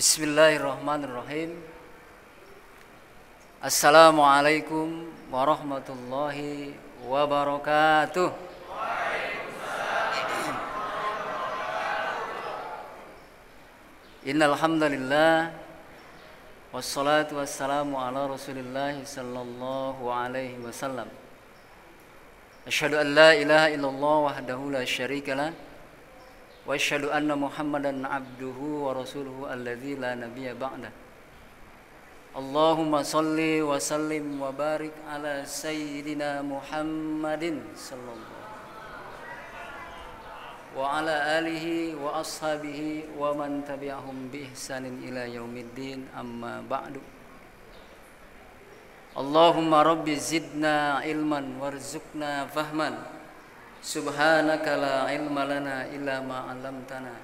Bismillahirrahmanirrahim. Assalamualaikum warahmatullahi wabarakatuh. Innal hamdalillah wassalatu wassalamu ala Rasulillah sallallahu alaihi wasallam. Asyhadu an la ilaha illallah wahdahu la syarikalah wa asyhadu anna Muhammadan abduhu wa rasuluhu alladzi la nabiyya ba'dah. Allahumma salli wa sallim wa barik ala sayyidina Muhammadin sallallahu wa ala alihi wa ashabihi wa man tabi'ahum bi ihsanin ila yaumiddin, amma ba'du. Allahumma rabbi zidna ilman warzuqna fahman. Subhanaka la ilma lana illa ma 'allamtana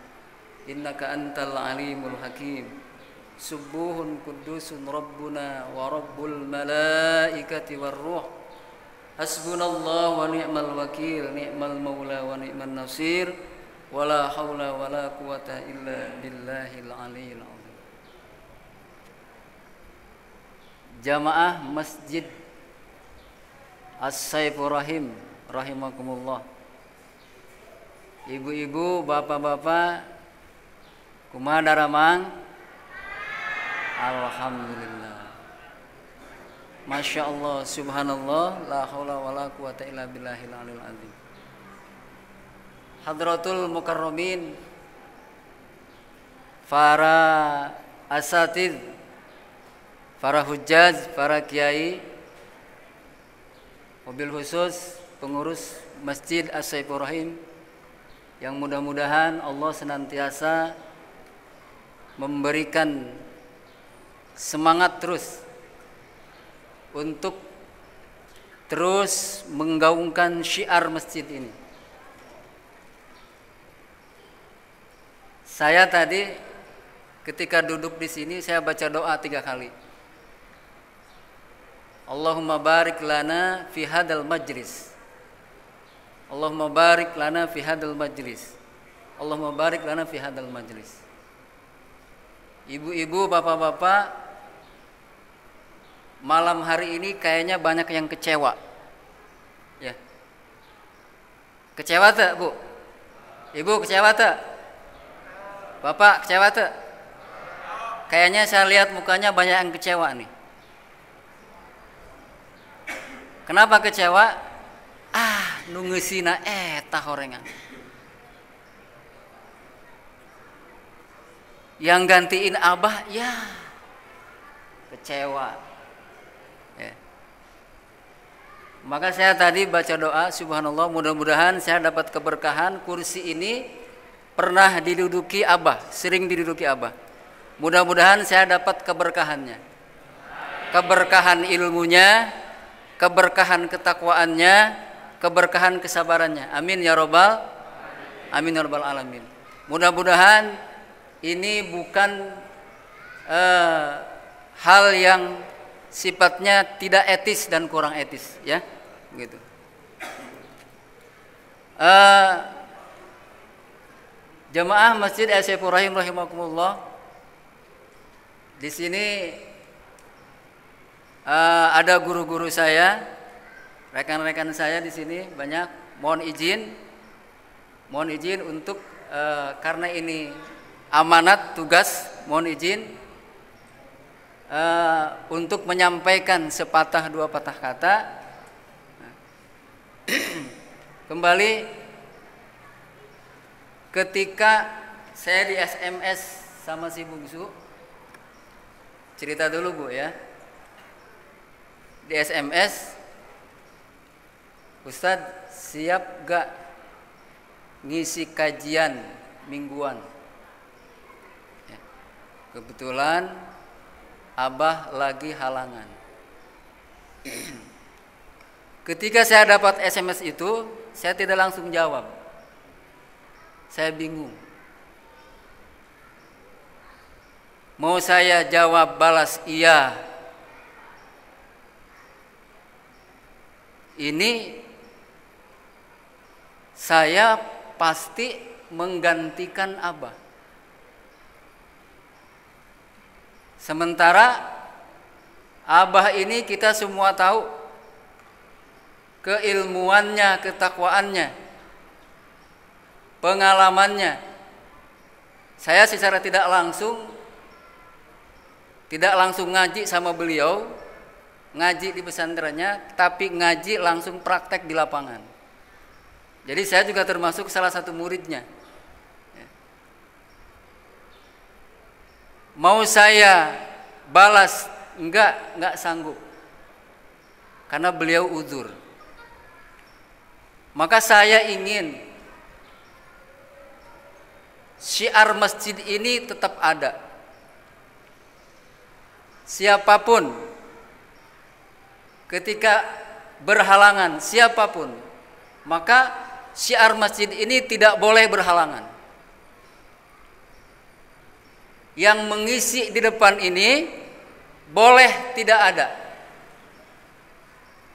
innaka antal alimul hakim. Subuhun qudusun rabbuna wa rabbul malaikati war ruh. Hasbunallahu wa ni'mal wakil, ni'mal maula wa ni'man nasir. Wala haula wala quwata illa billahil aliyil azim. Jamaah Masjid As-Saifur Rahim rahimakumullah. Ibu-ibu, bapak-bapak, kumaha daramang? Alhamdulillah. Masya Allah, subhanallah, la haula wala quwata illa billahil aliyil azim. Hadratul mukarramin, para asatid, para hujjaj, para kiai, mobil khusus pengurus Masjid As-Saifur Rahim, yang mudah-mudahan Allah senantiasa memberikan semangat terus untuk terus menggaungkan syiar masjid ini. Saya tadi ketika duduk di sini saya baca doa 3 kali. Allahumma barik lana fi hadal majlis. Allahumma barik lana fi hadal majlis. Allahumma barik lana fi hadal majlis. Ibu-ibu, bapak-bapak, malam hari ini kayaknya banyak yang kecewa. Ya. Kecewa tak, Bu? Ibu kecewa tak? Bapak kecewa tak? Kayaknya saya lihat mukanya banyak yang kecewa nih. Kenapa kecewa? Nungesina eta horengan. Yang gantiin abah, ya kecewa. Ya. Maka saya tadi baca doa, subhanallah, mudah-mudahan saya dapat keberkahan. Kursi ini pernah diduduki abah, sering diduduki abah. Mudah-mudahan saya dapat keberkahannya, keberkahan ilmunya, keberkahan ketakwaannya, keberkahan kesabarannya. Amin ya robbal, amin ya robbal alamin. Mudah-mudahan ini bukan hal yang sifatnya tidak etis dan kurang etis, ya, gitu. Jamaah Masjid As-Saifur Rahim rahimakumullah. Di sini ada guru-guru saya, rekan-rekan saya di sini banyak. Mohon izin untuk karena ini amanat tugas, mohon izin untuk menyampaikan sepatah dua patah kata. Kembali ketika saya di SMS sama si bungsu, cerita dulu, Bu, ya. Di SMS, Ustadz siap gak ngisi kajian mingguan? Ya. Kebetulan abah lagi halangan. Ketika saya dapat SMS itu, saya tidak langsung jawab. Saya bingung. Mau saya jawab balas iya, ini saya pasti menggantikan abah. Sementara Abah ini kita semua tahu keilmuannya, ketakwaannya, pengalamannya. Saya secara tidak langsung ngaji sama beliau, ngaji di pesantrennya, tapi ngaji langsung praktek di lapangan. Jadi saya juga termasuk salah satu muridnya. Mau saya balas enggak sanggup, karena beliau uzur. Maka saya ingin syiar masjid ini tetap ada. Siapapun ketika berhalangan, siapapun, maka syiar masjid ini tidak boleh berhalangan. Yang mengisi di depan ini boleh tidak ada,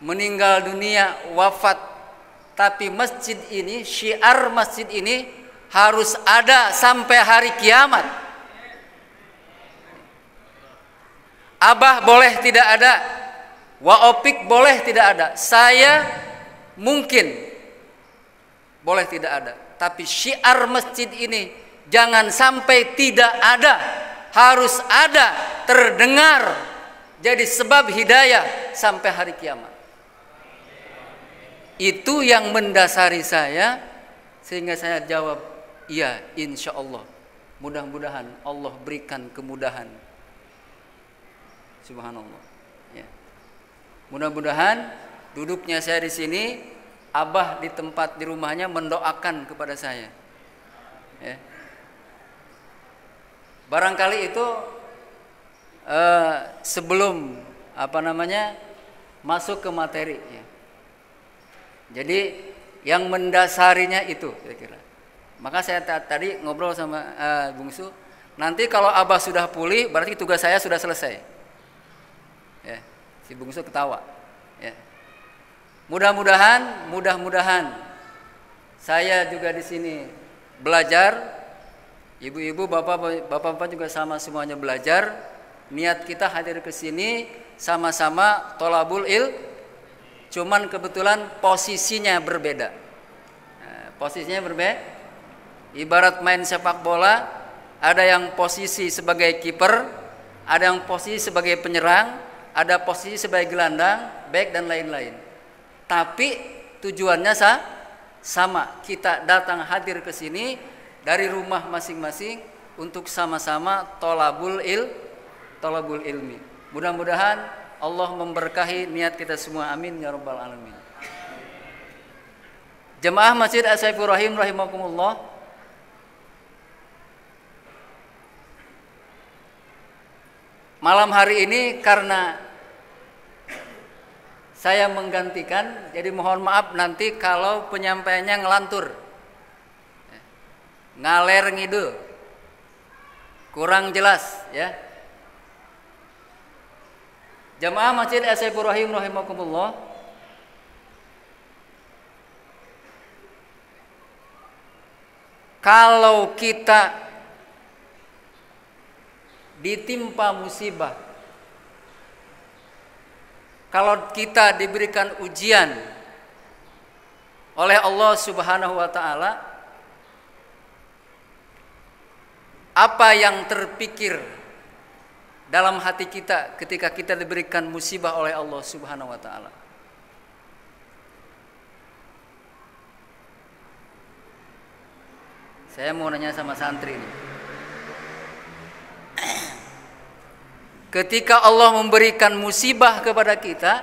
meninggal dunia, wafat, tapi masjid ini, syiar masjid ini harus ada sampai hari kiamat. Abah boleh tidak ada, Waopik boleh tidak ada, saya mungkin boleh tidak ada, tapi syiar masjid ini jangan sampai tidak ada, harus ada, terdengar, jadi sebab hidayah sampai hari kiamat. Itu yang mendasari saya, sehingga saya jawab, iya, insya Allah. Mudah-mudahan Allah berikan kemudahan. Subhanallah. Ya. Mudah-mudahan duduknya saya di sini, Abah di tempat di rumahnya mendoakan kepada saya. Ya. Barangkali itu sebelum masuk ke materi. Ya. Jadi yang mendasarinya itu kira-kira. Maka saya tadi ngobrol sama Bungsu, nanti kalau Abah sudah pulih berarti tugas saya sudah selesai. Ya, si Bungsu ketawa. Ya. Mudah-mudahan saya juga di sini belajar. Ibu-ibu, bapak-bapak juga sama semuanya belajar. Niat kita hadir ke sini sama-sama tolabul cuman kebetulan posisinya berbeda. Nah, posisinya berbeda. Ibarat main sepak bola, ada yang posisi sebagai kiper, ada yang posisi sebagai penyerang, ada posisi sebagai gelandang, back dan lain-lain. Tapi tujuannya sama. Kita datang hadir ke sini dari rumah masing-masing untuk sama-sama tolabul ilmi. Mudah-mudahan Allah memberkahi niat kita semua. Amin ya rabbal alamin. Jemaah Masjid As-Saifur Rahim rahimakumullah. Malam hari ini karena saya menggantikan, jadi mohon maaf nanti kalau penyampaiannya ngelantur, ngaler ngidul, kurang jelas ya. Jamaah Masjid As-Saifur Rahim rahimakumullah. Kalau kita ditimpa musibah, kalau kita diberikan ujian oleh Allah Subhanahu wa taala, apa yang terpikir dalam hati kita ketika kita diberikan musibah oleh Allah Subhanahu wa taala? Saya mau nanya sama santri ini. Ketika Allah memberikan musibah kepada kita,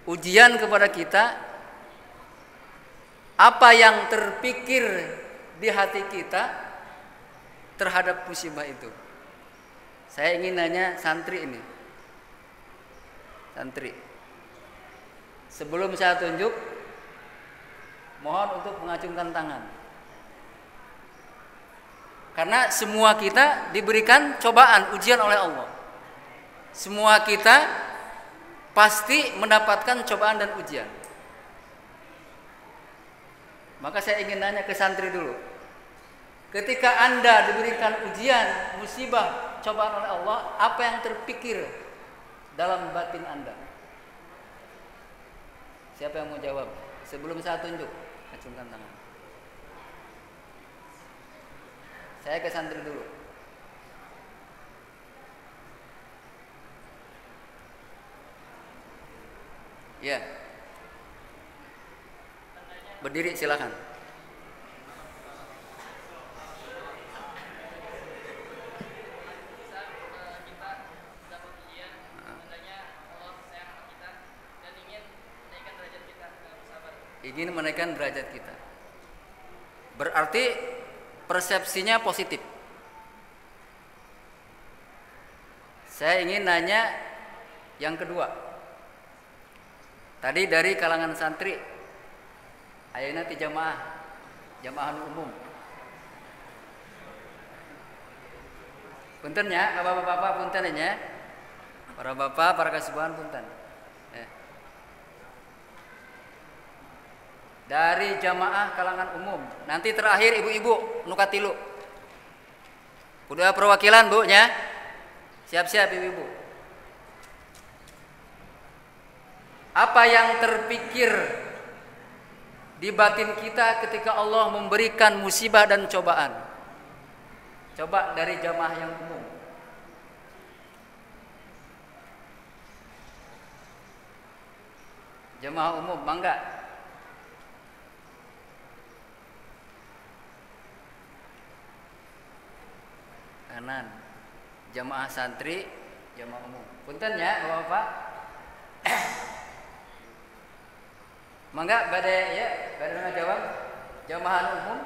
ujian kepada kita, apa yang terpikir di hati kita terhadap musibah itu? Saya ingin nanya santri ini. Santri. Sebelum saya tunjuk, mohon untuk mengacungkan tangan. Karena semua kita diberikan cobaan, ujian oleh Allah. Semua kita pasti mendapatkan cobaan dan ujian. Maka saya ingin nanya ke santri dulu. Ketika Anda diberikan ujian, musibah cobaan oleh Allah, apa yang terpikir dalam batin Anda? Siapa yang mau jawab? Sebelum saya tunjuk, acungkan tangan. Saya ke santri dulu. Ya. Berdiri silakan. Ingin menaikkan derajat kita. Berarti persepsinya positif. Saya ingin nanya yang kedua. Tadi dari kalangan santri, ayeuna ti jamaah umum. Punten nya, bapak-bapak punten nya. Para bapak, para kasubahan punten. Dari jamaah kalangan umum. Nanti terakhir ibu-ibu nukatilu. Udah perwakilan Bu nya. Siap-siap ibu-ibu. Apa yang terpikir di batin kita ketika Allah memberikan musibah dan cobaan? Coba dari jamaah yang umum. Jamaah umum, mangga. Kanan. Jamaah santri, jamaah umum. Punten ya, Bapak-bapak. Mangga bade ya, bade ngajawab jamaah umum.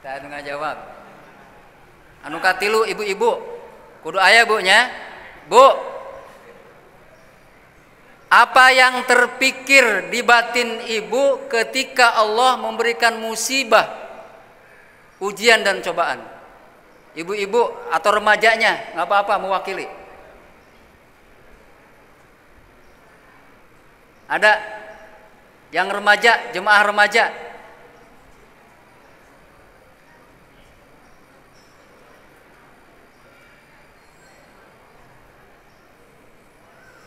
Tah ngajawab. Anu katilu ibu-ibu. Kudu aya Bu nya. Bu. Apa yang terpikir di batin ibu ketika Allah memberikan musibah, ujian dan cobaan? Ibu-ibu atau remajanya, nggak apa-apa mewakili. Ada yang remaja, jemaah remaja.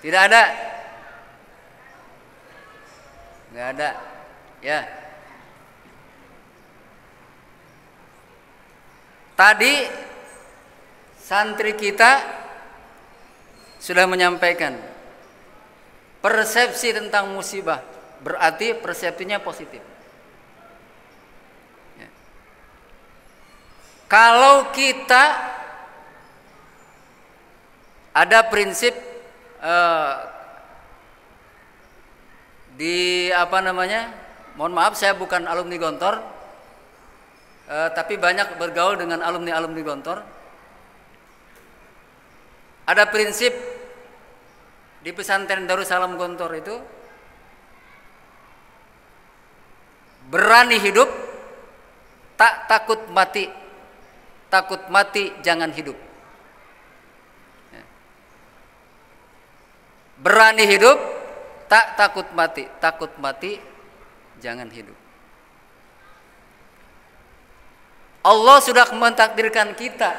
Tidak ada. Nggak ada, ya. Tadi santri kita sudah menyampaikan persepsi tentang musibah, berarti persepsinya positif. Ya. Kalau kita ada prinsip di apa namanya, mohon maaf saya bukan alumni Gontor, tapi banyak bergaul dengan alumni Gontor. Ada prinsip di pesantren Darussalam Gontor itu, berani hidup, tak takut mati jangan hidup. Berani hidup, tak takut mati jangan hidup. Allah sudah mentakdirkan kita,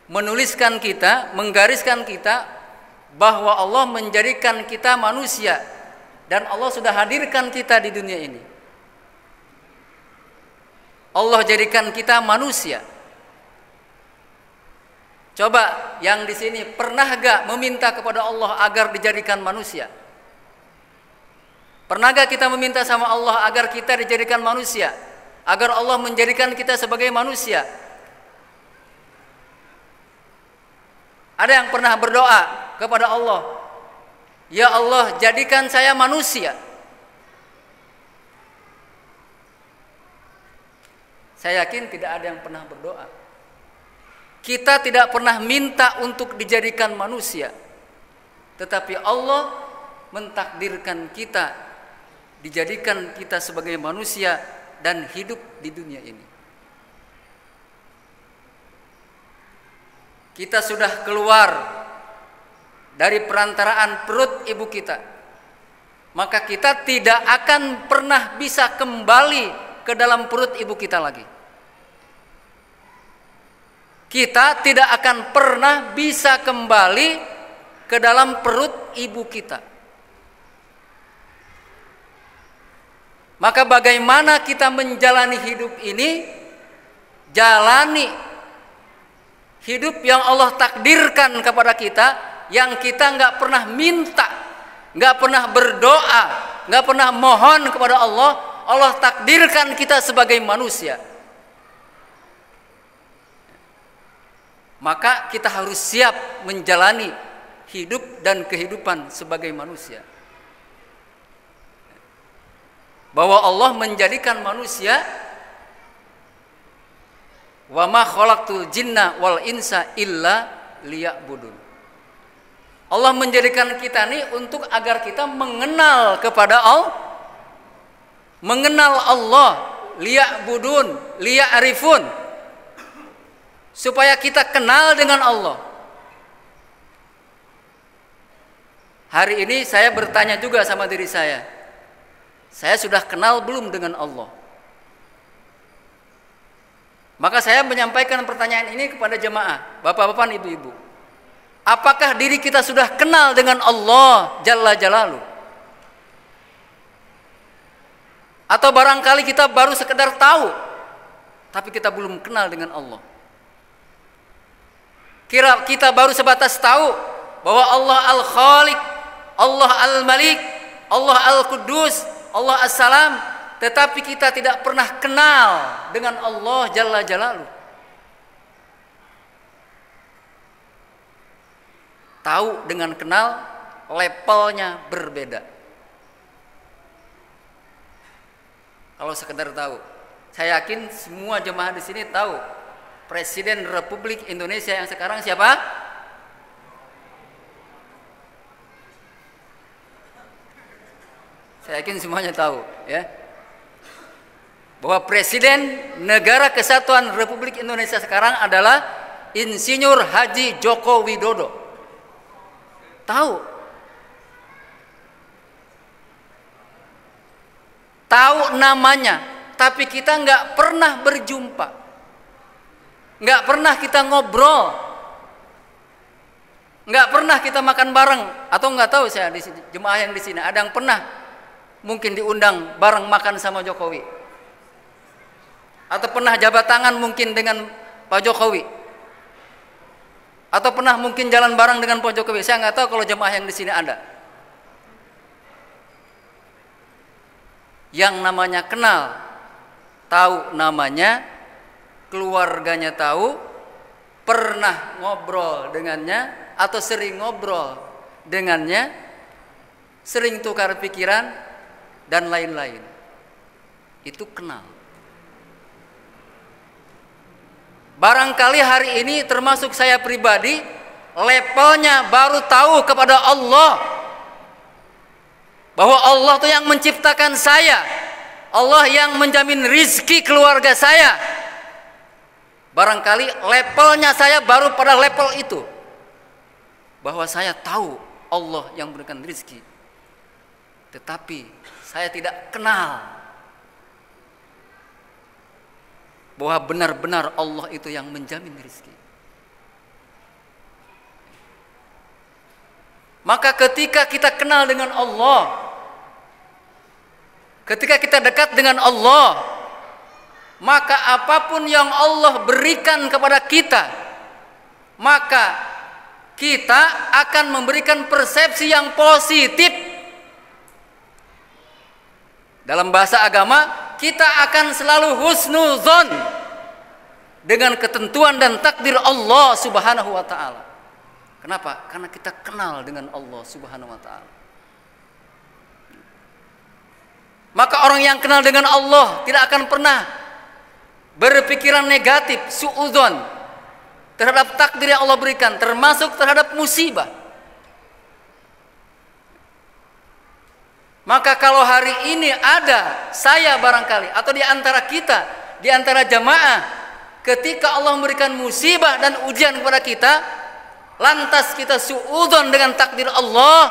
menuliskan kita, menggariskan kita bahwa Allah menjadikan kita manusia dan Allah sudah hadirkan kita di dunia ini. Allah jadikan kita manusia. Coba yang di sini pernah gak meminta kepada Allah agar dijadikan manusia? Pernah gak kita meminta sama Allah agar kita dijadikan manusia? Agar Allah menjadikan kita sebagai manusia? Ada yang pernah berdoa kepada Allah, ya Allah jadikan saya manusia? Saya yakin tidak ada yang pernah berdoa. Kita tidak pernah minta untuk dijadikan manusia, tetapi Allah mentakdirkan kita, dijadikan kita sebagai manusia dan hidup di dunia ini. Kita sudah keluar dari perantaraan perut ibu kita, maka kita tidak akan pernah bisa kembali ke dalam perut ibu kita lagi. Kita tidak akan pernah bisa kembali ke dalam perut ibu kita. Maka bagaimana kita menjalani hidup ini? Jalani hidup yang Allah takdirkan kepada kita, yang kita nggak pernah minta, nggak pernah berdoa, nggak pernah mohon kepada Allah. Allah takdirkan kita sebagai manusia. Maka kita harus siap menjalani hidup dan kehidupan sebagai manusia. Bahwa Allah menjadikan manusia, wa ma khalaqtul jinna wal insa illa liya'budun. Allah menjadikan kita ini untuk agar kita mengenal kepada Allah, mengenal Allah, liya'budun, liya'rifun, supaya kita kenal dengan Allah. Hari ini saya bertanya juga sama diri saya sudah kenal belum dengan Allah? Maka saya menyampaikan pertanyaan ini kepada jemaah, bapak-bapak, ibu-ibu. Apakah diri kita sudah kenal dengan Allah Jalla Jalaluh? Atau barangkali kita baru sekedar tahu, tapi kita belum kenal dengan Allah? Kira kita baru sebatas tahu bahwa Allah Al-Khaliq, Allah Al-Malik, Allah Al-Quddus, Allah As-Salam, tetapi kita tidak pernah kenal dengan Allah Jalla Jalaluh. Tahu dengan kenal levelnya berbeda. Kalau sekedar tahu, saya yakin semua jemaah di sini tahu Presiden Republik Indonesia yang sekarang siapa? Saya yakin semuanya tahu, ya, bahwa Presiden Negara Kesatuan Republik Indonesia sekarang adalah Insinyur Haji Joko Widodo. Tahu namanya, tapi kita nggak pernah berjumpa, nggak pernah kita ngobrol, nggak pernah kita makan bareng, atau nggak tahu saya di jemaah yang di sini ada yang pernah mungkin diundang bareng makan sama Jokowi, atau pernah jabat tangan mungkin dengan Pak Jokowi, atau pernah mungkin jalan bareng dengan Pak Jokowi. Saya nggak tahu kalau jemaah yang di sini ada. Yang namanya kenal, tahu namanya, keluarganya tahu, pernah ngobrol dengannya atau sering ngobrol dengannya, sering tukar pikiran dan lain-lain. Itu kenal. Barangkali hari ini termasuk saya pribadi, levelnya baru tahu kepada Allah, bahwa Allah itu yang menciptakan saya, Allah yang menjamin rizki keluarga saya. Barangkali levelnya saya baru pada level itu, bahwa saya tahu Allah yang memberikan rizki, tetapi saya tidak kenal bahwa benar-benar Allah itu yang menjamin rizki. Maka ketika kita kenal dengan Allah, ketika kita dekat dengan Allah, maka apapun yang Allah berikan kepada kita, maka kita akan memberikan persepsi yang positif. Dalam bahasa agama, kita akan selalu husnuzon dengan ketentuan dan takdir Allah Subhanahu wa ta'ala. Kenapa? Karena kita kenal dengan Allah Subhanahu wa ta'ala. Maka orang yang kenal dengan Allah tidak akan pernah berpikiran negatif, suudzon terhadap takdir yang Allah berikan, termasuk terhadap musibah. Maka kalau hari ini ada saya barangkali, atau di antara kita, di antara jamaah, ketika Allah memberikan musibah dan ujian kepada kita, lantas kita suudzon dengan takdir Allah,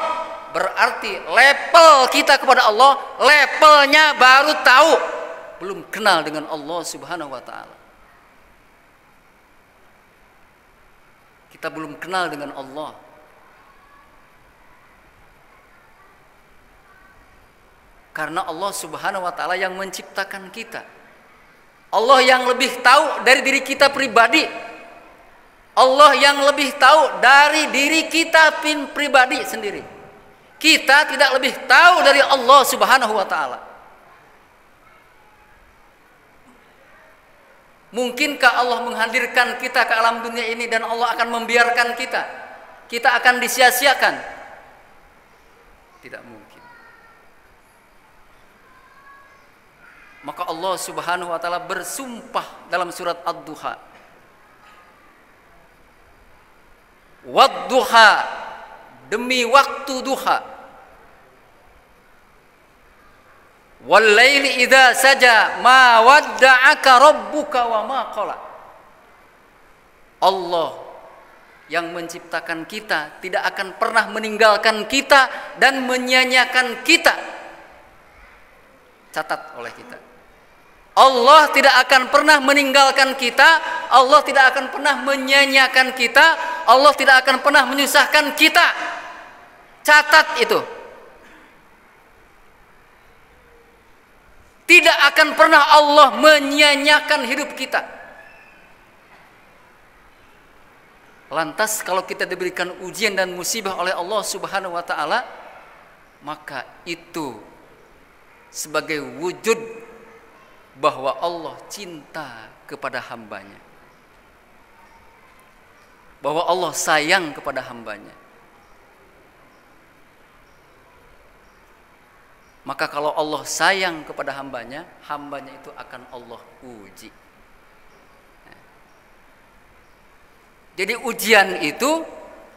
berarti level kita kepada Allah, levelnya baru tahu belum kenal dengan Allah Subhanahu wa taala. Kita belum kenal dengan Allah. Karena Allah Subhanahu wa taala yang menciptakan kita. Allah yang lebih tahu dari diri kita pribadi. Allah yang lebih tahu dari diri kita pribadi sendiri. Kita tidak lebih tahu dari Allah Subhanahu wa taala. Mungkinkah Allah menghadirkan kita ke alam dunia ini dan Allah akan membiarkan kita? Kita akan disia-siakan? Tidak mungkin. Maka Allah Subhanahu wa taala bersumpah dalam surat Ad-Duha. Wad-duha, demi waktu duha. Wal laili idza saja ma wadda'aka rabbuka wa ma qala. Allah yang menciptakan kita tidak akan pernah meninggalkan kita dan menyia-nyiakan kita. Catat oleh kita. Allah tidak akan pernah meninggalkan kita, Allah tidak akan pernah menyia-nyiakan kita, Allah tidak akan pernah menyusahkan kita. Catat itu. Tidak akan pernah Allah menyia-nyiakan hidup kita. Lantas kalau kita diberikan ujian dan musibah oleh Allah Subhanahu wa taala, maka itu sebagai wujud bahwa Allah cinta kepada hambanya, bahwa Allah sayang kepada hambanya. Maka kalau Allah sayang kepada hambanya, hambanya itu akan Allah uji. Jadi ujian itu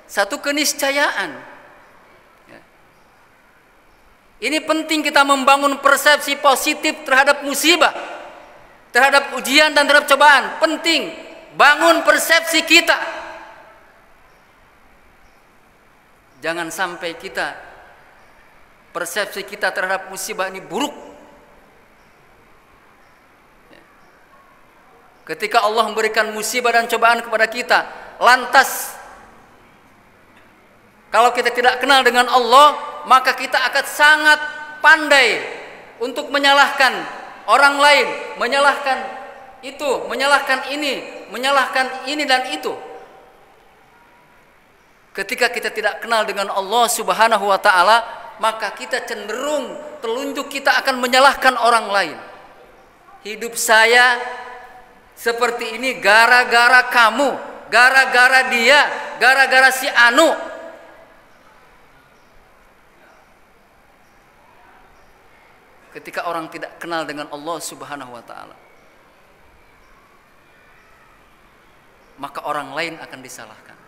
satu keniscayaan. Ini penting kita membangun persepsi positif terhadap musibah, terhadap ujian dan terhadap cobaan. Penting bangun persepsi kita. Jangan sampai persepsi kita terhadap musibah ini buruk. Ketika Allah memberikan musibah dan cobaan kepada kita, lantas kalau kita tidak kenal dengan Allah, maka kita akan sangat pandai untuk menyalahkan orang lain, menyalahkan itu, menyalahkan ini dan itu. Ketika kita tidak kenal dengan Allah Subhanahu wa taala, maka kita cenderung telunjuk kita akan menyalahkan orang lain. Hidup saya seperti ini gara-gara kamu, gara-gara dia, gara-gara si Anu. Ketika orang tidak kenal dengan Allah Subhanahu wa taala, maka orang lain akan disalahkan.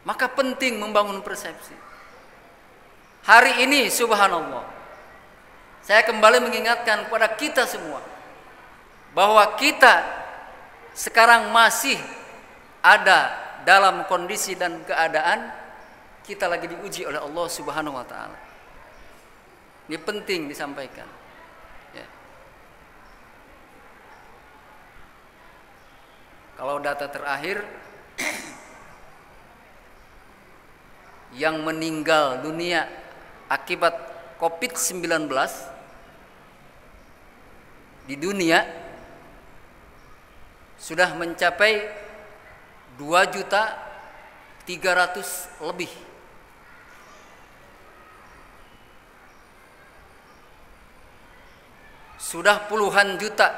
Maka penting membangun persepsi. Hari ini subhanallah, saya kembali mengingatkan kepada kita semua bahwa kita sekarang masih ada dalam kondisi dan keadaan kita lagi diuji oleh Allah Subhanahu wa taala. Ini penting disampaikan. Ya. Kalau data terakhir yang meninggal dunia akibat COVID-19 di dunia sudah mencapai 2.300.000 lebih. Sudah puluhan juta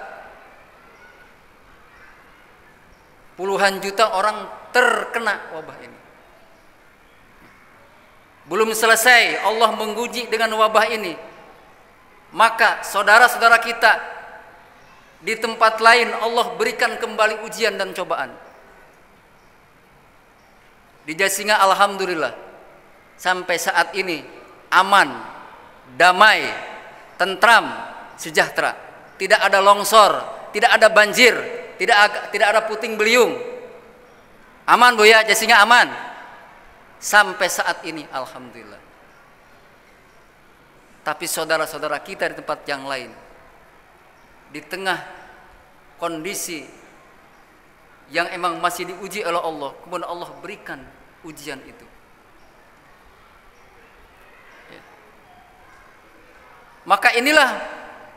orang terkena wabah ini. Belum selesai Allah menguji dengan wabah ini, maka saudara-saudara kita di tempat lain Allah berikan kembali ujian dan cobaan. Di Jasinga alhamdulillah sampai saat ini aman, damai, tentram, sejahtera. Tidak ada longsor, tidak ada banjir, tidak ada puting beliung. Aman Bu ya, Jasinga aman. Sampai saat ini alhamdulillah. Tapi saudara-saudara kita di tempat yang lain, di tengah kondisi yang emang masih diuji oleh Allah, kemudian Allah berikan ujian itu. Ya. Maka inilah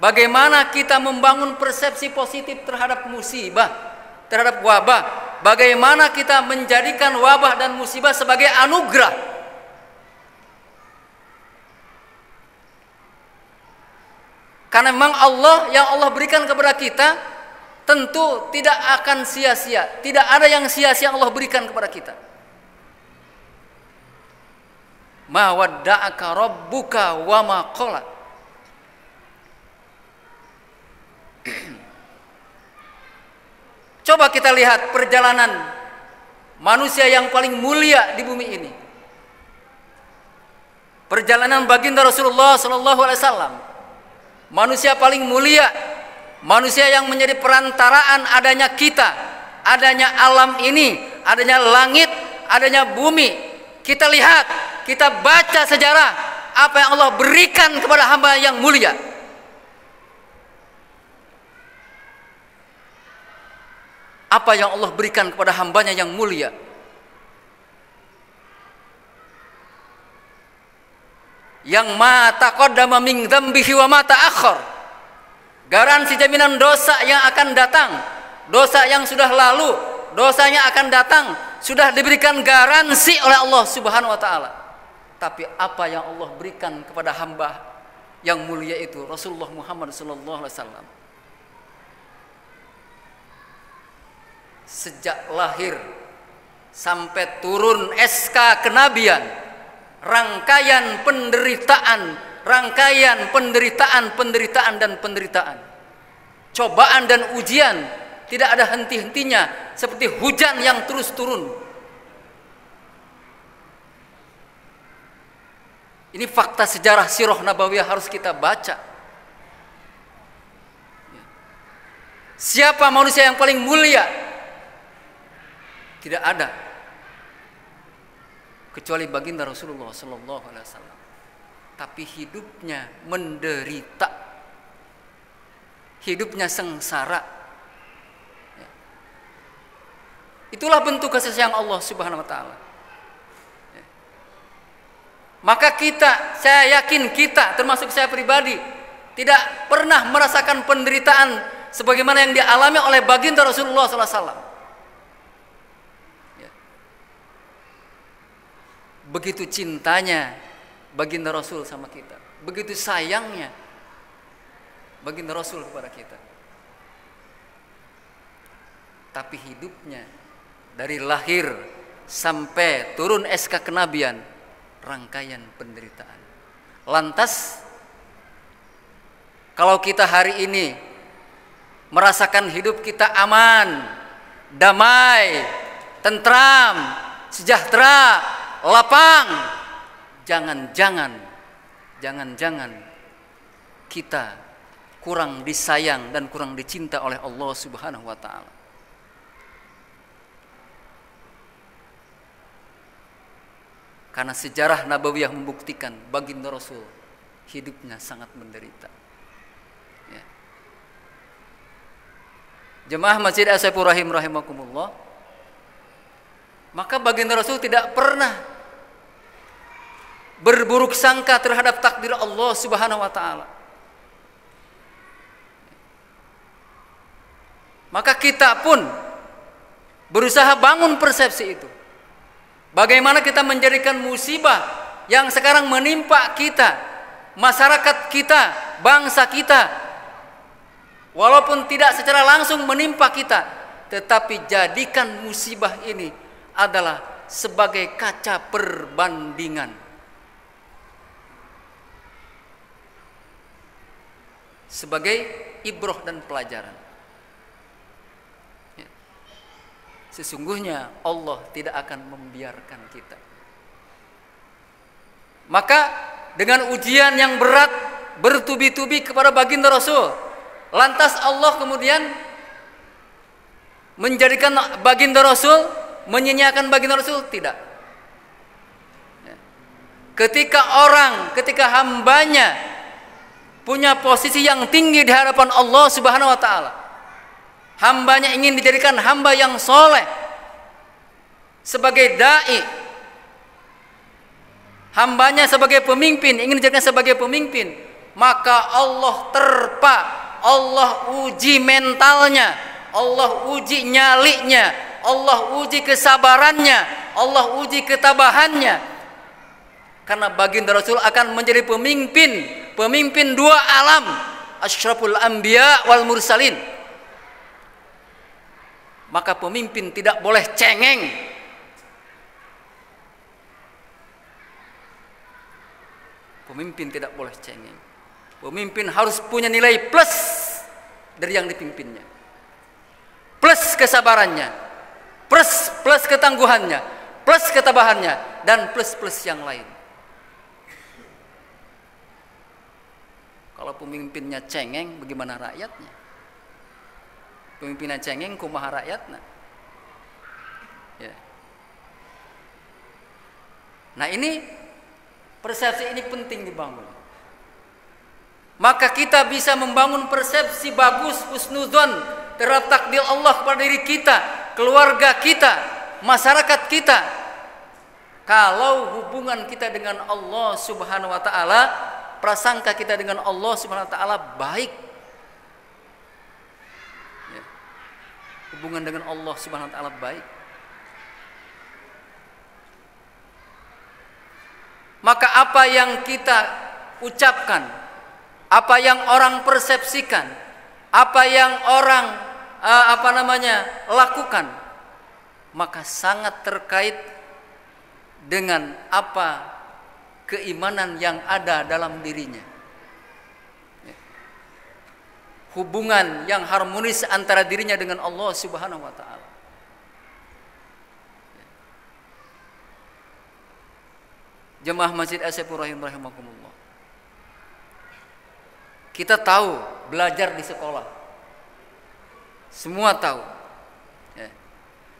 bagaimana kita membangun persepsi positif terhadap musibah, terhadap wabah. Bagaimana kita menjadikan wabah dan musibah sebagai anugerah. Karena memang yang Allah berikan kepada kita tentu tidak akan sia-sia. Tidak ada yang sia-sia Allah berikan kepada kita. Ma wadda'aka rabbuka wa ma qala. Coba kita lihat perjalanan manusia yang paling mulia di bumi ini. Perjalanan baginda Rasulullah sallallahu alaihi wasallam. Manusia paling mulia, manusia yang menjadi perantaraan adanya kita, adanya alam ini, adanya langit, adanya bumi. Kita lihat, kita baca sejarah apa yang Allah berikan kepada hamba yang mulia. Apa yang Allah berikan kepada hambanya yang mulia. Yang ma taqaddama min dzambihi wa ma ta'akhkhar. Garansi jaminan dosa yang akan datang, dosa yang sudah lalu, dosanya akan datang, sudah diberikan garansi oleh Allah Subhanahu wa taala. Tapi apa yang Allah berikan kepada hamba yang mulia itu, Rasulullah Muhammad sallallahu alaihi wasallam, sejak lahir sampai turun SK kenabian, rangkaian penderitaan dan penderitaan, cobaan dan ujian tidak ada henti-hentinya, seperti hujan yang terus turun. Ini fakta sejarah sirah nabawiyah harus kita baca. Siapa manusia yang paling mulia? Tidak ada kecuali baginda Rasulullah sallallahu alaihi wasallam. Tapi hidupnya menderita, hidupnya sengsara. Itulah bentuk kasih sayang Allah Subhanahu wa taala. Maka saya yakin kita, termasuk saya pribadi, tidak pernah merasakan penderitaan sebagaimana yang dialami oleh baginda Rasulullah sallallahu alaihi wasallam. Begitu cintanya baginda Rasul sama kita, begitu sayangnya baginda Rasul kepada kita. Tapi hidupnya dari lahir sampai turun SK kenabian, rangkaian penderitaan. Lantas kalau kita hari ini merasakan hidup kita aman, damai, tentram, sejahtera, lapang, jangan-jangan kita kurang disayang dan kurang dicinta oleh Allah Subhanahu wa taala. Karena sejarah nabawiyah membuktikan baginda Rasul hidupnya sangat menderita. Ya. Jemaah Masjid Asyafur Rahim rahimakumullah. Maka baginda Rasul tidak pernah berburuk sangka terhadap takdir Allah Subhanahu wa taala. Maka kita pun berusaha bangun persepsi itu. Bagaimana kita menjadikan musibah yang sekarang menimpa kita, masyarakat kita, bangsa kita, walaupun tidak secara langsung menimpa kita, tetapi jadikan musibah ini adalah sebagai kaca perbandingan, sebagai ibroh dan pelajaran. Sesungguhnya Allah tidak akan membiarkan kita. Maka dengan ujian yang berat bertubi-tubi kepada baginda Rasul, lantas Allah kemudian menjadikan baginda Rasul, menyanyiakan baginda Rasul? Tidak. Ketika hambanya punya posisi yang tinggi di hadapan Allah Subhanahu wa taala. Hambanya ingin dijadikan hamba yang soleh sebagai dai. Hambanya sebagai pemimpin, ingin dijadikan sebagai pemimpin, maka Allah terpa, Allah uji mentalnya, Allah uji nyalinya, Allah uji kesabarannya, Allah uji ketabahannya. Karena baginda Rasul akan menjadi pemimpin dua alam, asyraful anbiya wal mursalin. Maka pemimpin tidak boleh cengeng. Pemimpin tidak boleh cengeng. Pemimpin harus punya nilai plus dari yang dipimpinnya. Plus kesabarannya, plus ketangguhannya, plus ketabahannya, dan plus yang lain. Kalau pemimpinnya cengeng, bagaimana rakyatnya? Pemimpinnya cengeng, kumaha rakyatnya? Ya. Nah ini persepsi ini penting dibangun. Maka kita bisa membangun persepsi bagus, husnudzon terhadap takdir Allah kepada diri kita, keluarga kita, masyarakat kita. Kalau hubungan kita dengan Allah Subhanahu wa taala, prasangka kita dengan Allah Subhanahu wa taala baik. Ya. Hubungan dengan Allah Subhanahu wa taala baik. Maka apa yang kita ucapkan, apa yang orang persepsikan, apa yang orang lakukan, maka sangat terkait dengan apa keimanan yang ada dalam dirinya. Hubungan yang harmonis antara dirinya dengan Allah Subhanahu wa taala. Jemaah Masjid Asyafur Rahim rahimakumullah. Kita tahu belajar di sekolah, semua tahu. Ya.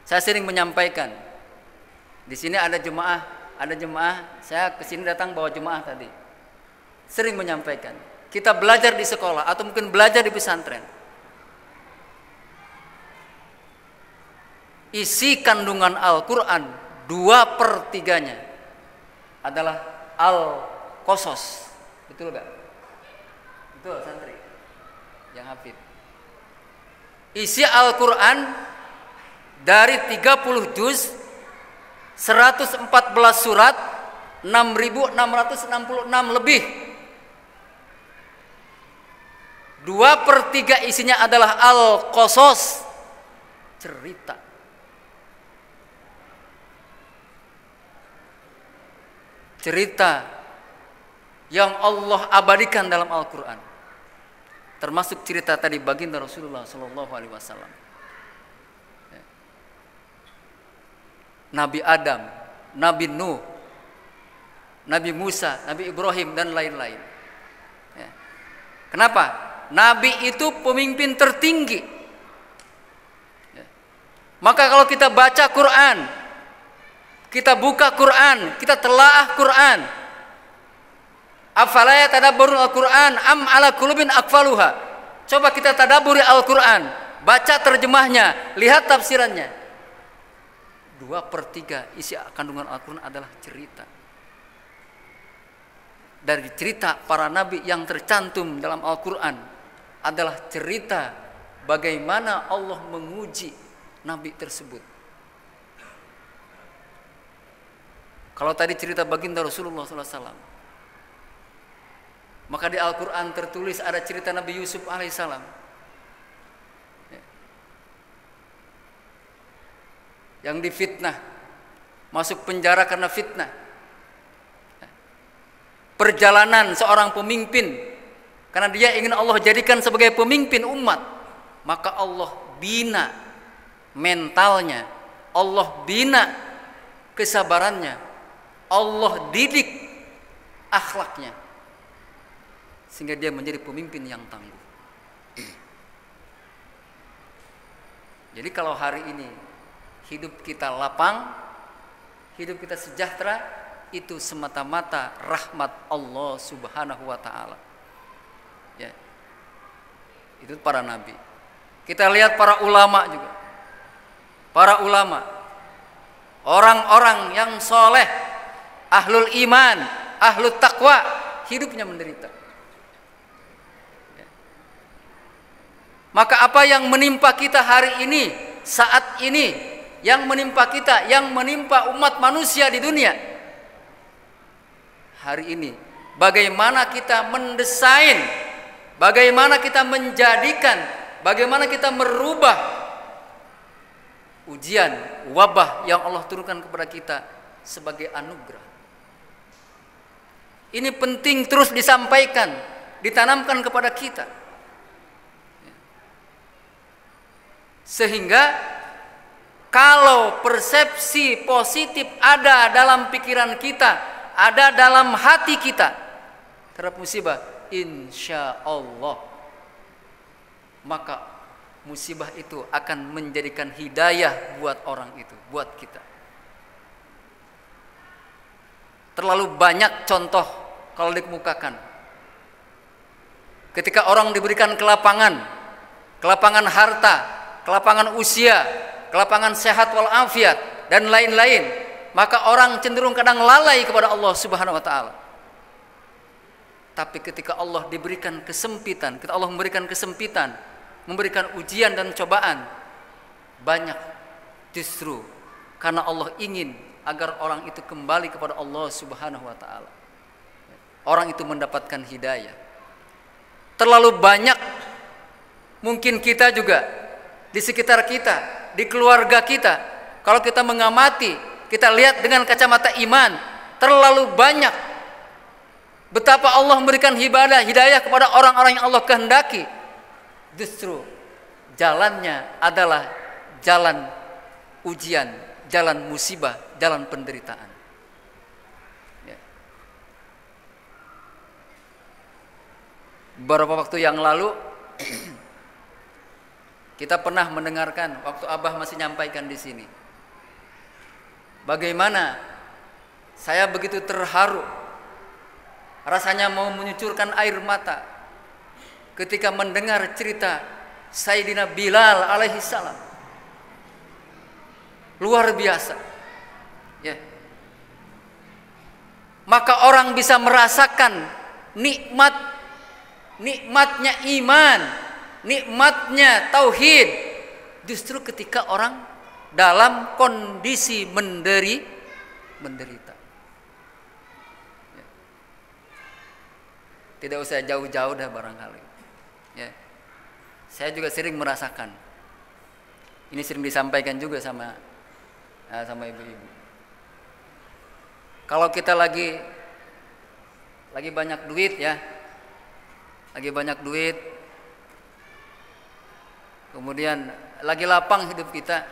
Saya sering menyampaikan. Di sini ada jemaah. Saya kesini datang bawa jemaah tadi. Sering menyampaikan. Kita belajar di sekolah atau mungkin belajar di pesantren. Isi kandungan Al-Quran 2/3 adalah al-qasas. Betul gak? Betul santri yang hafid. Isi Al-Quran dari 30 juz, 114 surat, 6.666 lebih. 2/3 isinya adalah al-qasas, cerita. Cerita yang Allah abadikan dalam Al-Quran, termasuk cerita tadi baginda Rasulullah Sallallahu Alaihi Wasallam, Nabi Adam, Nabi Nuh, Nabi Musa, Nabi Ibrahim dan lain-lain. Kenapa? Nabi itu pemimpin tertinggi. Maka kalau kita baca Quran, kita buka Quran, kita telaah Quran. Afala yatadabbarun al-Quran am ala qulubin aqfaluha. Coba kita tadabburi Al-Quran, baca terjemahnya, lihat tafsirannya. 2/3 isi kandungan Al-Quran adalah cerita. Dari cerita para nabi yang tercantum dalam Al-Quran adalah cerita bagaimana Allah menguji nabi tersebut. Kalau tadi cerita baginda Rasulullah SAW, maka di Al-Quran tertulis ada cerita Nabi Yusuf alaihissalam. Yang difitnah, masuk penjara karena fitnah. Perjalanan seorang pemimpin, karena dia ingin Allah jadikan sebagai pemimpin umat, maka Allah bina mentalnya, Allah bina kesabarannya, Allah didik akhlaknya, sehingga dia menjadi pemimpin yang tangguh. Jadi kalau hari ini hidup kita lapang, hidup kita sejahtera, itu semata-mata rahmat Allah Subhanahu wa taala. Itu para nabi. Kita lihat para ulama juga. Para ulama, orang-orang yang soleh, ahlul iman, ahlul taqwa, hidupnya menderita. Maka apa yang menimpa kita hari ini, saat ini, yang menimpa kita, yang menimpa umat manusia di dunia hari ini, bagaimana kita mendesain, bagaimana kita menjadikan, bagaimana kita merubah ujian, wabah yang Allah turunkan kepada kita sebagai anugerah. Ini penting terus disampaikan, ditanamkan kepada kita. Sehingga kalau persepsi positif ada dalam pikiran kita, ada dalam hati kita terhadap musibah, insya Allah, maka musibah itu akan menjadikan hidayah buat orang itu, buat kita. Terlalu banyak contoh kalau dikemukakan. Ketika orang diberikan kelapangan harta, kelapangan usia, kelapangan sehat walafiat dan lain-lain, maka orang cenderung kadang lalai kepada Allah Subhanahu wa taala. Tapi ketika Allah diberikan kesempitan, ketika Allah memberikan kesempitan, memberikan ujian dan cobaan, banyak justru karena Allah ingin agar orang itu kembali kepada Allah Subhanahu wa taala. Orang itu mendapatkan hidayah. Terlalu banyak mungkin kita juga di sekitar kita, di keluarga kita, kalau kita mengamati, kita lihat dengan kacamata iman, terlalu banyak betapa Allah memberikan hidayah kepada orang-orang yang Allah kehendaki. Justru jalannya adalah jalan ujian, jalan musibah, jalan penderitaan. Ya. Beberapa waktu yang lalu kita pernah mendengarkan waktu Abah masih nyampaikan di sini. Bagaimana saya begitu terharu, rasanya mau menyucurkan air mata ketika mendengar cerita Sayyidina Bilal alaihi salam. Luar biasa. Ya. Maka orang bisa merasakan nikmatnya iman, nikmatnya tauhid justru ketika orang dalam kondisi menderita. Ya. Tidak usah jauh-jauh dah barangkali. Ya. Saya juga sering merasakan. Ini sering disampaikan juga sama ibu-ibu. Kalau kita lagi banyak duit ya, lagi banyak duit, kemudian lagi lapang hidup kita,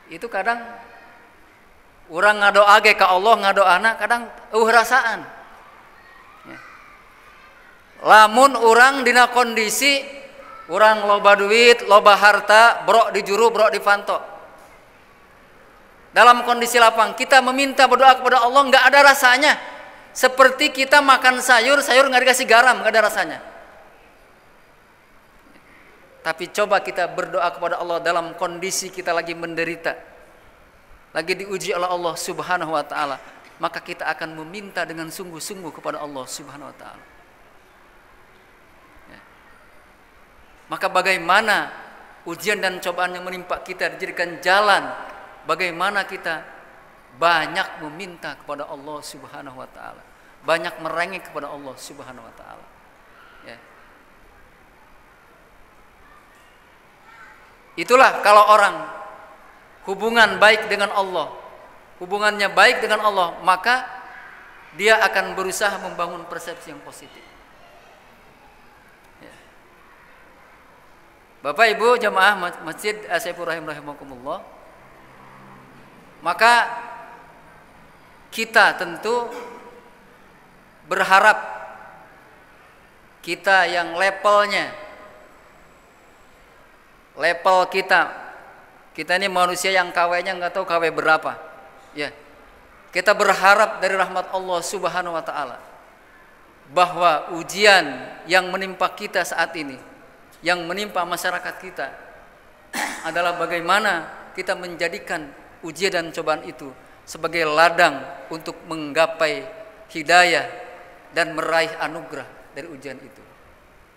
itu kadang orang ngadoa ge ka Allah, ngadoana kadang rasaan. Lamun orang dina kondisi orang loba duit, loba harta, brok di juru, brok di panto. Dalam kondisi lapang, kita meminta berdoa kepada Allah nggak ada rasanya. Seperti kita makan sayur nggak dikasih garam, nggak ada rasanya. Tapi coba kita berdoa kepada Allah dalam kondisi kita lagi menderita, lagi diuji oleh Allah Subhanahu wa taala, maka kita akan meminta dengan sungguh-sungguh kepada Allah Subhanahu wa taala. Maka bagaimana ujian dan cobaan yang menimpa kita dijadikan jalan, bagaimana kita banyak meminta kepada Allah Subhanahu wa taala, banyak merengek kepada Allah Subhanahu wa taala. Ya. Itulah kalau orang hubungan baik dengan Allah, hubungannya baik dengan Allah, maka dia akan berusaha membangun persepsi yang positif. Bapak Ibu jamaah Masjid Saifur Rahim rahimakumullah, maka kita tentu berharap kita yang level kita ini manusia yang KW-nya nggak tahu KW berapa, ya. Kita berharap dari rahmat Allah Subhanahu wa taala bahwa ujian yang menimpa kita saat ini yang menimpa masyarakat kita adalah bagaimana kita menjadikan ujian dan cobaan itu sebagai ladang untuk menggapai hidayah dan meraih anugerah dari ujian itu.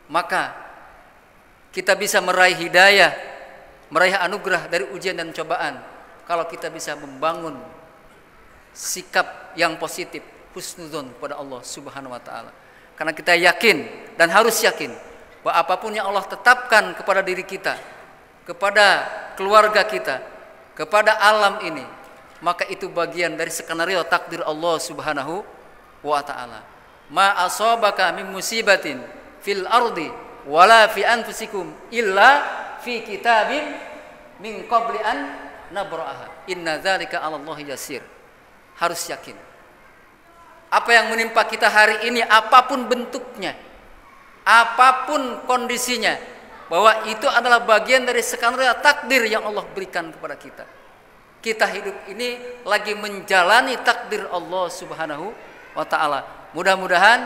Maka kita bisa meraih hidayah, meraih anugerah dari ujian dan cobaan kalau kita bisa membangun sikap yang positif, husnudzon kepada Allah Subhanahu wa taala. Karena kita yakin dan harus yakin bahwa apapun yang Allah tetapkan kepada diri kita, kepada keluarga kita, kepada alam ini, maka itu bagian dari skenario takdir Allah Subhanahu wa taala. Ma asabaka min musibatin fil ardi wala fi anfusikum illa fi kitabim min qabli an nabra'aha. Inna dzalika 'ala Allahi yasir. Harus yakin. Apa yang menimpa kita hari ini, apapun bentuknya, apapun kondisinya, bahwa itu adalah bagian dari skenario takdir yang Allah berikan kepada kita. Kita hidup ini lagi menjalani takdir Allah Subhanahu wa taala. Mudah-mudahan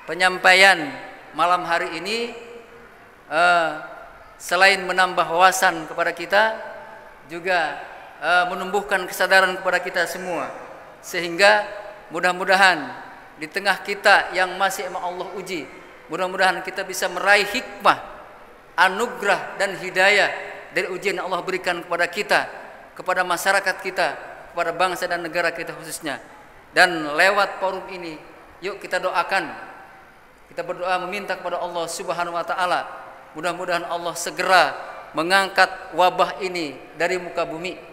penyampaian malam hari ini selain menambah wawasan kepada kita, juga menumbuhkan kesadaran kepada kita semua, sehingga mudah-mudahan di tengah kita yang masih emang Allah uji, mudah-mudahan kita bisa meraih hikmah, anugerah dan hidayah dari ujian yang Allah berikan kepada kita, kepada masyarakat kita, kepada bangsa dan negara kita khususnya. Dan lewat forum ini, yuk kita doakan, kita berdoa meminta kepada Allah Subhanahu wa taala, mudah-mudahan Allah segera mengangkat wabah ini dari muka bumi.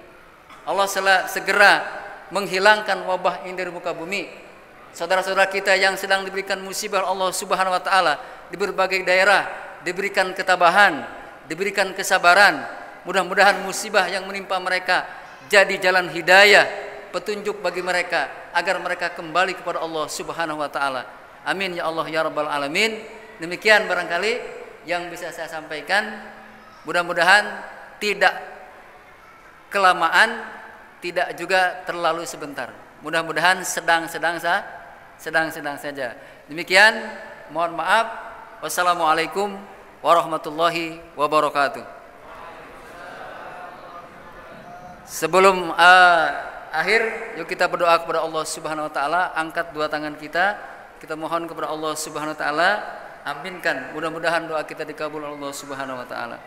Allah segera menghilangkan wabah ini dari muka bumi. Saudara-saudara kita yang sedang diberikan musibah Allah Subhanahu wa taala di berbagai daerah diberikan ketabahan, diberikan kesabaran. Mudah-mudahan musibah yang menimpa mereka jadi jalan hidayah, petunjuk bagi mereka agar mereka kembali kepada Allah Subhanahu wa taala. Amin ya Allah ya rabbal alamin. Demikian barangkali yang bisa saya sampaikan. Mudah-mudahan tidak kelamaan, tidak juga terlalu sebentar. Mudah-mudahan sedang-sedang saja. Demikian, mohon maaf. Wassalamualaikum warahmatullahi wabarakatuh. Sebelum akhir, yuk kita berdoa kepada Allah Subhanahu wa taala. Angkat dua tangan kita mohon kepada Allah Subhanahu wa taala. Aminkan, mudah-mudahan doa kita dikabul Allah Subhanahu wa taala.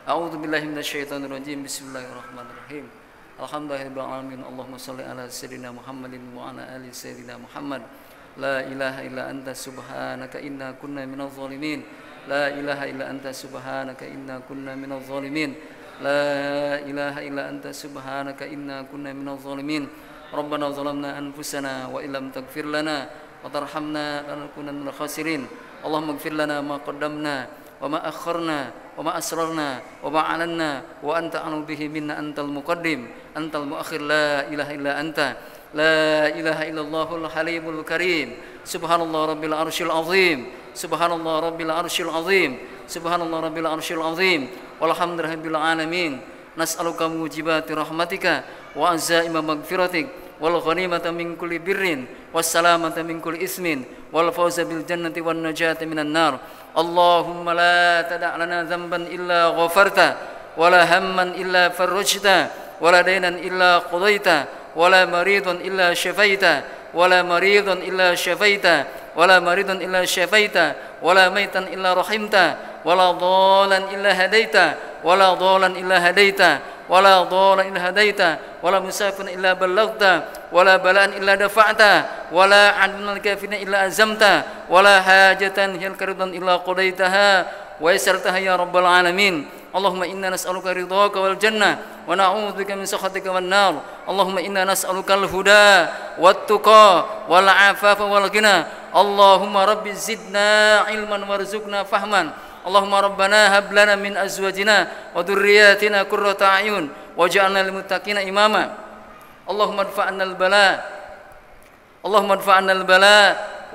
A'udzubillahi minasyaitonirrajim. Bismillahirrahmanirrahim. Alhamdulillahirabbil alamin. Allahumma shalli ala sayyidina Muhammadin wa ala ali sayyidina Muhammad. La ilaha illa anta subhanaka inna kunna minadh zalimin. La ilaha illa anta subhanaka inna kunna minadh zalimin. La ilaha illa anta subhanaka inna kunna minadh zalimin. Rabbana zalamna anfusana wa illam taghfir lana wa tarhamna lanakunanna minal khasirin. Allahumma ighfir lana ma qaddamna wa ma akharna wa ma asrarna wa ma alanna wa anta a'lamu bihi minna antal muqaddim antal muakhir. La ilaha illa anta, la ilaha illallahul halimul karim. Subhanallah rabbil arsyil azim, subhanallah rabbil arsyil azim, subhanallah rabbil arsyil azim. Walhamdulillahi rabbil alamin. Nas'aluka mujibati rahmatika wa azaima maghfiratik wal ghanimata min kulli birrin was salamata min kulli ismin wal fawza bil jannati wan najata minan nar. Allahumma la tada' lana dhanban illa ghafarta wala hamman illa farajta wala daynan illa qadaita wala maridan illa syafaita wala maridan illa syafaita wala maridan illa syafaita wala maitan illa rahimta wala dhalan illa hadaita wala dhalan illa hadaita wala dhalan illa hadaita wala musafan illa ballaghta wala balaan illa dafa'ta wala 'adlan kafina illa azamta wala hajatan hil karidan illa qadaitaha wa yassartaha ya rabbal alamin. Allahumma inna nas'aluka ridhaka wal jannah wa na'udzubika min sakhatika wan nar. Allahumma inna nas'aluka al huda wat tuqa wal 'afafa wal ghina. Allahumma rabbi zidna ilman warzuqna fahman. Allahumma rabbana hab lana min azwajina wa dhurriyyatina qurrata a'yun waj'alna lil muttaqina imama. Allahumma adfa'na al bala, Allahumma adfa'na al bala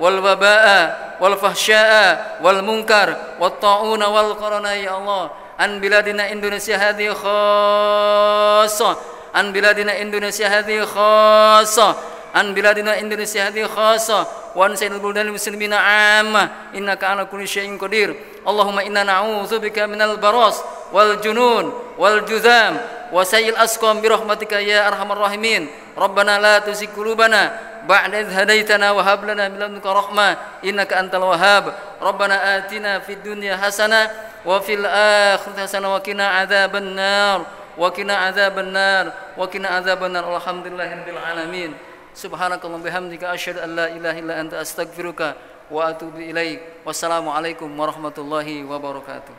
wal waba'a wal fahsya'a wal munkar wat ta'una wal qarana ya Allah an biladina Indonesia hadhihi khassa, an biladina Indonesia hadhihi khassa, an biladina Indonesia hadhihi khassa وعن سائر البلدان المسلمين عامة إنك على كل شيء قدير اللهم إنا نعوذ بك من البراس والجنون والجذام وسيء الأسقام برحمتك يا أرحم الراحمين ربنا لا تزغ قلوبنا بعد إذ هديتنا وهب لنا من لدنك رحمة إنك أنت الوهاب ربنا آتنا في الدنيا حسنة وفي الآخرة حسنة وقنا عذاب النار وقنا عذاب النار وقنا عذاب النار والحمد لله رب العالمين سبحانك اللهم وبحمدك أشهد أن لا إله إلا أنت أستغفرك وأتوب إليك والسلام عليكم ورحمة الله وبركاته.